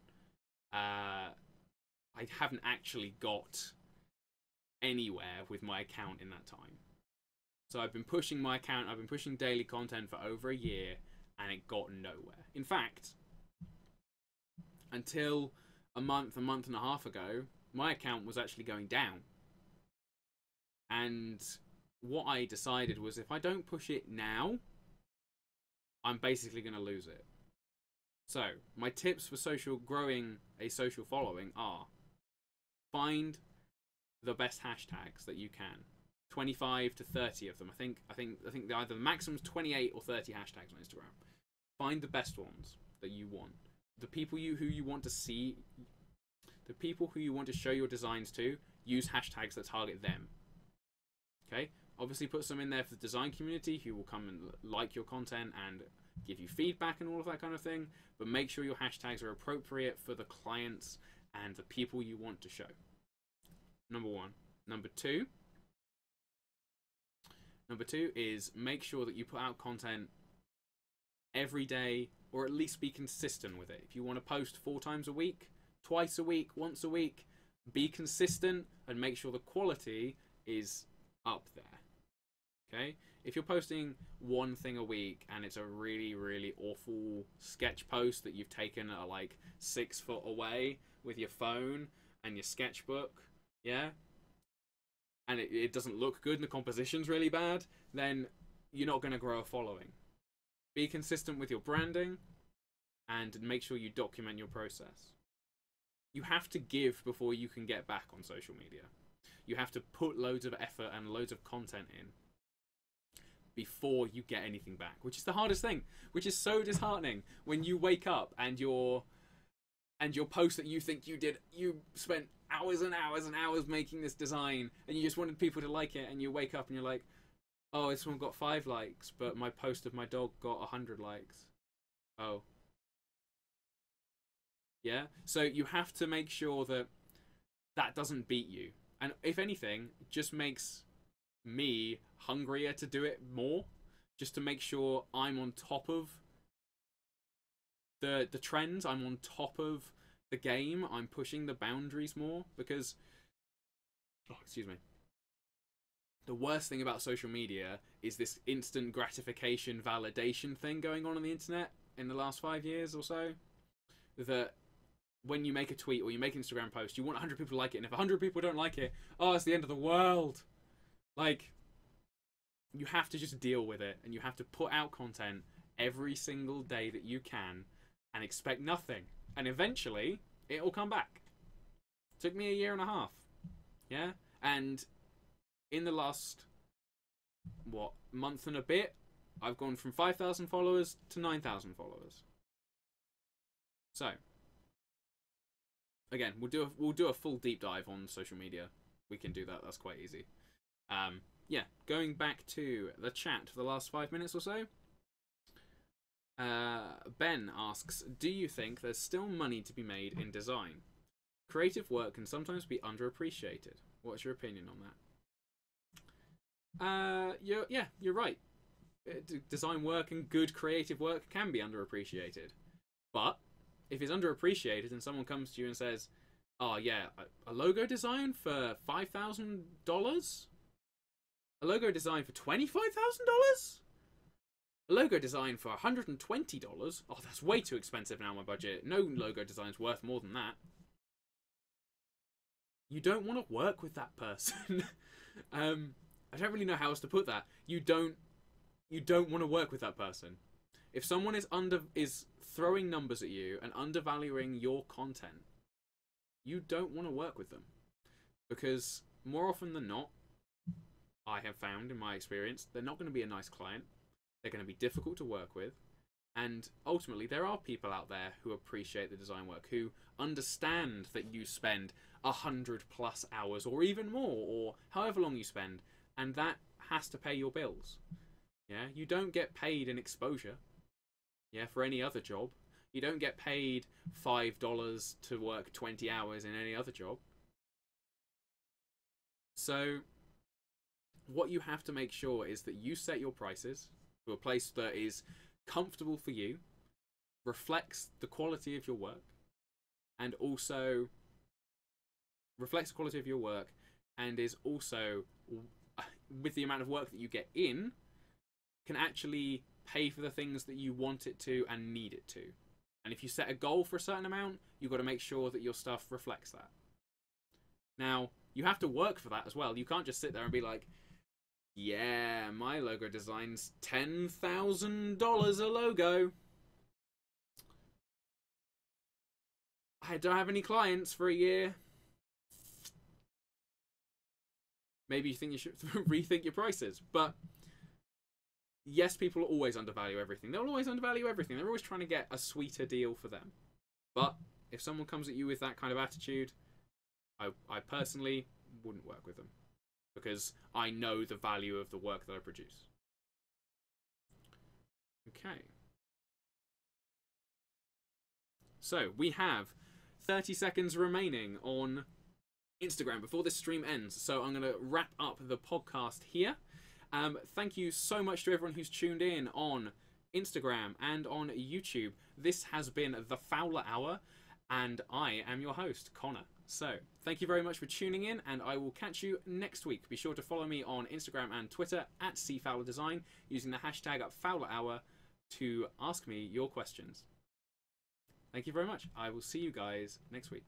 actually got anywhere with my account in that time. So I've been pushing my account, I've been pushing daily content for over a year, and it got nowhere. In fact, until a month and a half ago, my account was actually going down. And what I decided was, if I don't push it now, I'm basically going to lose it. So, my tips for growing a social following are: find the best hashtags that you can. 25 to 30 of them. I think either the maximum's 28 or 30 hashtags on Instagram. Find the best ones that you want. The people who you want to see, the people who you want to show your designs to, use hashtags that target them. Okay? Obviously put some in there for the design community who will come and like your content and give you feedback and all of that kind of thing, but make sure your hashtags are appropriate for the clients and the people you want to show. Number one. Number two is make sure that you put out content every day, or at least be consistent with it. If you want to post 4 times a week, twice a week, once a week, be consistent and make sure the quality is up there. Okay? If you're posting one thing a week and it's a really, really awful sketch post that you've taken at like 6 foot away with your phone and your sketchbook, yeah, and it doesn't look good and the composition's really bad, then you're not going to grow a following. Be consistent with your branding and make sure you document your process. You have to give before you can get back on social media. You have to put loads of effort and loads of content in before you get anything back, which is the hardest thing, which is so disheartening when you wake up and your post that you think you spent hours and hours and hours making this design and you just wanted people to like it, and you wake up and you're like, oh, this one got 5 likes, but my post of my dog got 100 likes. Oh. Yeah? So you have to make sure that doesn't beat you. And if anything, just makes me hungrier to do it more, just to make sure I'm on top of the trends, I'm on top of the game, I'm pushing the boundaries more, because the worst thing about social media is this instant gratification validation thing going on the internet in the last 5 years or so, that when you make a tweet or you make an Instagram post, you want 100 people to like it, and if 100 people don't like it, oh, it's the end of the world. Like, you have to just deal with it, and you have to put out content every single day that you can and expect nothing. And eventually, it'll come back. Took me a year and a half. Yeah? And in the last, month and a bit, I've gone from 5,000 followers to 9,000 followers. So, again, we'll do a full deep dive on social media. We can do that. That's quite easy. Yeah, going back to the chat for the last 5 minutes or so. Ben asks, do you think there's still money to be made in design? Creative work can sometimes be underappreciated. What's your opinion on that? You're right. Design work and good creative work can be underappreciated. But if it's underappreciated and someone comes to you and says, oh yeah, a logo design for $5,000? A logo design for $25,000? A logo design for $120? Oh, that's way too expensive now on my budget. No logo design's worth more than that. You don't want to work with that person. I don't really know how else to put that. You don't want to work with that person. If someone is throwing numbers at you and undervaluing your content, you don't want to work with them. Because more often than not, I have found in my experience, they're not going to be a nice client. They're going to be difficult to work with. And ultimately, there are people out there who appreciate the design work, who understand that you spend 100+ hours or even more, or however long you spend, and that has to pay your bills. Yeah, you don't get paid in exposure. Yeah, for any other job. You don't get paid $5 to work 20 hours in any other job. So, what you have to make sure is that you set your prices to a place that is comfortable for you, reflects the quality of your work, and also reflects the quality of your work, and is also, with the amount of work that you get in, can actually pay for the things that you want it to and need it to. And if you set a goal for a certain amount, you've got to make sure that your stuff reflects that. Now, you have to work for that as well. You can't just sit there and be like, yeah, my logo design's $10,000 a logo. I don't have any clients for a year. Maybe you think you should rethink your prices. But yes, people always undervalue everything. They'll always undervalue everything. They're always trying to get a sweeter deal for them. But if someone comes at you with that kind of attitude, I personally wouldn't work with them. Because I know the value of the work that I produce. Okay. So, we have 30 seconds remaining on Instagram before this stream ends. So I'm going to wrap up the podcast here. Thank you so much to everyone who's tuned in on Instagram and on YouTube. This has been the Fowler Hour, and I am your host, Connor. So, thank you very much for tuning in, and I will catch you next week. Be sure to follow me on Instagram and Twitter at @CFowlerDesign using the hashtag #FowlerHour to ask me your questions. Thank you very much. I will see you guys next week.